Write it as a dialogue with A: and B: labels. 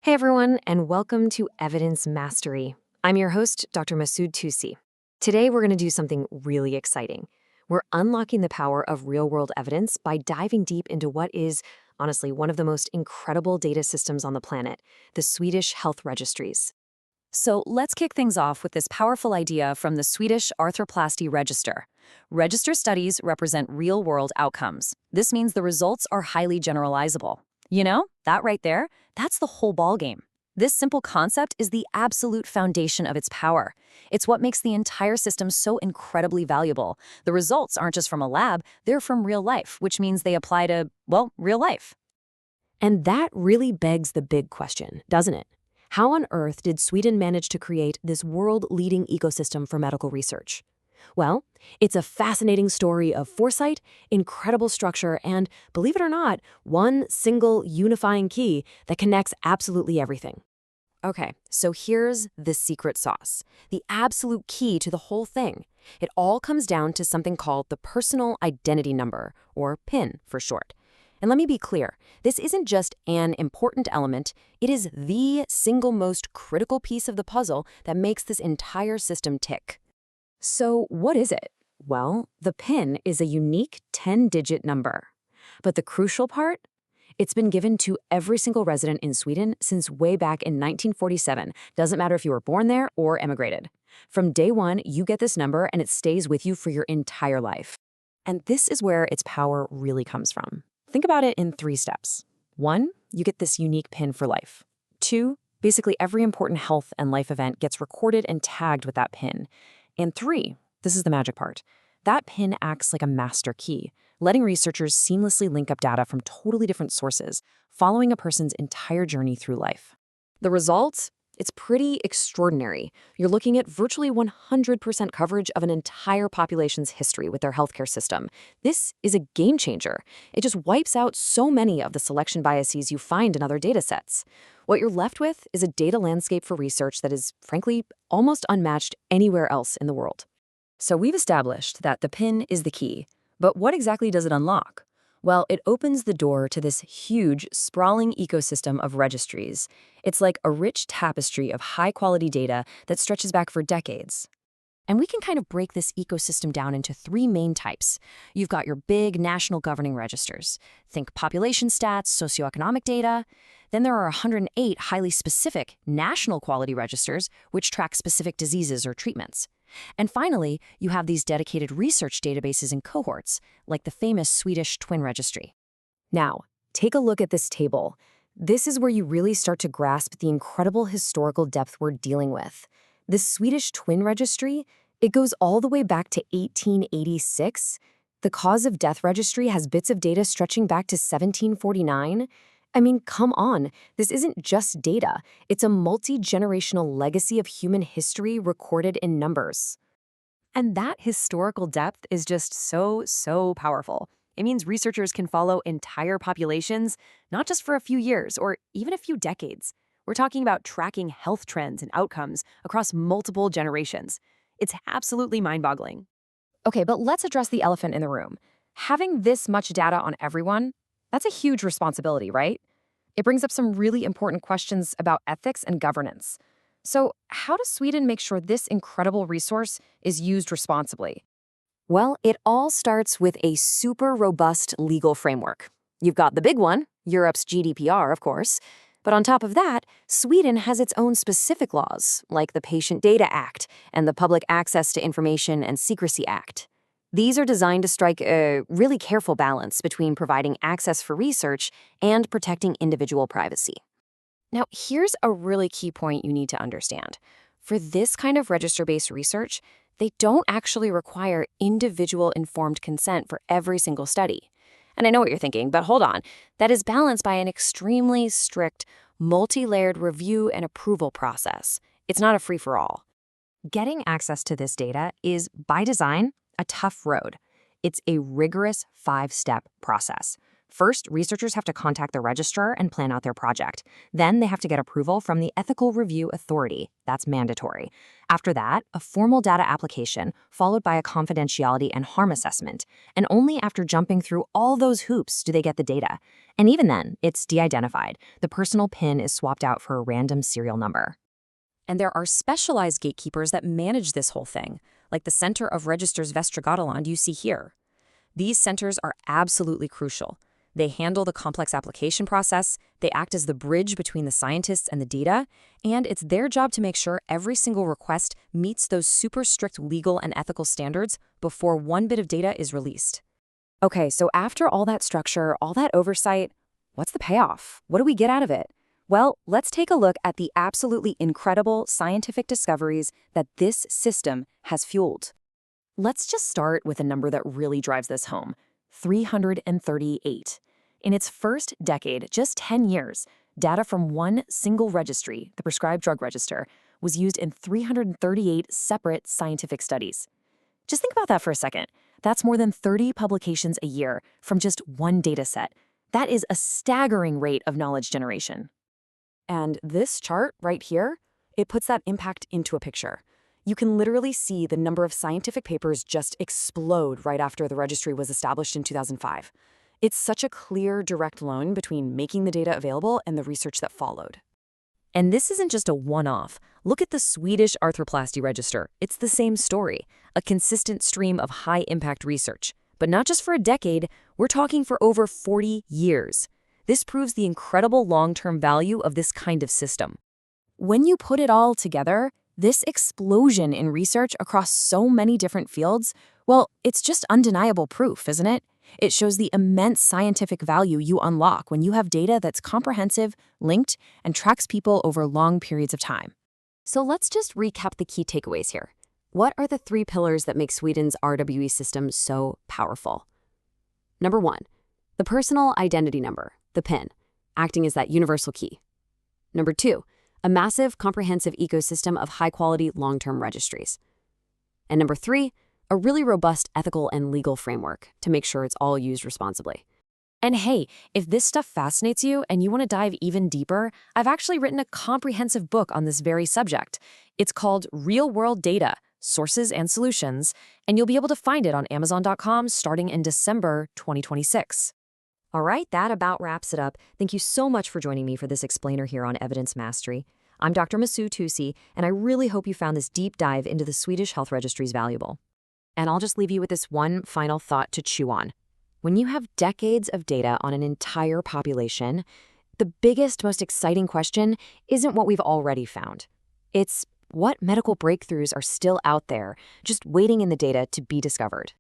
A: Hey everyone, and welcome to Evidence Mastery. I'm your host, Dr. Masood Tusi. Today we're going to do something really exciting. We're unlocking the power of real-world evidence by diving deep into what is, honestly, one of the most incredible data systems on the planet, the Swedish health registries.
B: So let's kick things off with this powerful idea from the Swedish arthroplasty register. Register studies represent real-world outcomes. This means the results are highly generalizable. You know, that right there, that's the whole ballgame. This simple concept is the absolute foundation of its power. It's what makes the entire system so incredibly valuable. The results aren't just from a lab, they're from real life, which means they apply to, well, real life.
A: And that really begs the big question, doesn't it? How on earth did Sweden manage to create this world-leading ecosystem for medical research? Well, it's a fascinating story of foresight, incredible structure, and, believe it or not, one single unifying key that connects absolutely everything. Okay, so here's the secret sauce, the absolute key to the whole thing. It all comes down to something called the Personal Identity Number, or PIN for short. And let me be clear, this isn't just an important element, it is the single most critical piece of the puzzle that makes this entire system tick. So what is it? Well, the PIN is a unique 10-digit number. But the crucial part? It's been given to every single resident in Sweden since way back in 1947. Doesn't matter if you were born there or emigrated. From day one, you get this number and it stays with you for your entire life. And this is where its power really comes from. Think about it in 3 steps. 1, you get this unique PIN for life. 2, basically every important health and life event gets recorded and tagged with that PIN. And 3, this is the magic part, that PIN acts like a master key, letting researchers seamlessly link up data from totally different sources, following a person's entire journey through life. The result? It's pretty extraordinary. You're looking at virtually 100% coverage of an entire population's history with their healthcare system. This is a game changer. It just wipes out so many of the selection biases you find in other data sets. What you're left with is a data landscape for research that is, frankly, almost unmatched anywhere else in the world. So we've established that the PIN is the key. But what exactly does it unlock? Well, it opens the door to this huge, sprawling ecosystem of registries. It's like a rich tapestry of high-quality data that stretches back for decades. And we can kind of break this ecosystem down into 3 main types. You've got your big national governing registers. Think population stats, socioeconomic data. Then there are 108 highly specific national quality registers, which track specific diseases or treatments. And finally, you have these dedicated research databases and cohorts, like the famous Swedish Twin Registry. Now, take a look at this table. This is where you really start to grasp the incredible historical depth we're dealing with. The Swedish Twin Registry, it goes all the way back to 1886. The cause of death registry has bits of data stretching back to 1749. I mean, come on, this isn't just data. It's a multi-generational legacy of human history recorded in numbers. And that historical depth is just so powerful. It means researchers can follow entire populations, not just for a few years or even a few decades. We're talking about tracking health trends and outcomes across multiple generations. It's absolutely mind-boggling. Okay, but let's address the elephant in the room. Having this much data on everyone, that's a huge responsibility, right? It brings up some really important questions about ethics and governance. So, how does Sweden make sure this incredible resource is used responsibly? Well, it all starts with a super robust legal framework. You've got the big one, Europe's GDPR, of course. But on top of that, Sweden has its own specific laws, like the Patient Data Act and the Public Access to Information and Secrecy Act. These are designed to strike a really careful balance between providing access for research and protecting individual privacy. Now, here's a really key point you need to understand. For this kind of register-based research, they don't actually require individual informed consent for every single study. And I know what you're thinking, but hold on. That is balanced by an extremely strict, multi-layered review and approval process. It's not a free-for-all. Getting access to this data is, by design, a tough road. It's a rigorous 5-step process. First, researchers have to contact the registrar and plan out their project. Then they have to get approval from the Ethical Review Authority. That's mandatory. After that, a formal data application, followed by a confidentiality and harm assessment. And only after jumping through all those hoops do they get the data. And even then, it's de-identified. The personal PIN is swapped out for a random serial number.
B: And there are specialized gatekeepers that manage this whole thing, like the Center of Registers Västra you see here. These centers are absolutely crucial. They handle the complex application process, they act as the bridge between the scientists and the data, and it's their job to make sure every single request meets those super strict legal and ethical standards before one bit of data is released.
A: Okay, so after all that structure, all that oversight, what's the payoff? What do we get out of it? Well, let's take a look at the absolutely incredible scientific discoveries that this system has fueled. Let's just start with a number that really drives this home: 338. In its first decade, just 10 years, data from one single registry, the Prescribed Drug Register, was used in 338 separate scientific studies. Just think about that for a second. That's more than 30 publications a year from just one data set. That is a staggering rate of knowledge generation. And this chart right here, it puts that impact into a picture. You can literally see the number of scientific papers just explode right after the registry was established in 2005. It's such a clear, direct line between making the data available and the research that followed.
B: And this isn't just a one-off. Look at the Swedish Arthroplasty Register. It's the same story, a consistent stream of high-impact research. But not just for a decade, we're talking for over 40 years. This proves the incredible long-term value of this kind of system.
A: When you put it all together, this explosion in research across so many different fields, well, it's just undeniable proof, isn't it? It shows the immense scientific value you unlock when you have data that's comprehensive, linked, and tracks people over long periods of time. So let's just recap the key takeaways here. What are the 3 pillars that make Sweden's RWE system so powerful? Number 1, the personal identity number, the PIN, acting as that universal key. Number 2, a massive, comprehensive ecosystem of high-quality, long-term registries. And number 3, a really robust ethical and legal framework to make sure it's all used responsibly. And hey, if this stuff fascinates you and you want to dive even deeper, I've actually written a comprehensive book on this very subject. It's called Real-World Data: Sources and Solutions, and you'll be able to find it on Amazon.com starting in December 2026. All right, that about wraps it up. Thank you so much for joining me for this explainer here on Evidence Mastery. I'm Dr. Masu Tusi, and I really hope you found this deep dive into the Swedish health registries valuable. And I'll just leave you with this one final thought to chew on. When you have decades of data on an entire population, the biggest, most exciting question isn't what we've already found. It's what medical breakthroughs are still out there, just waiting in the data to be discovered.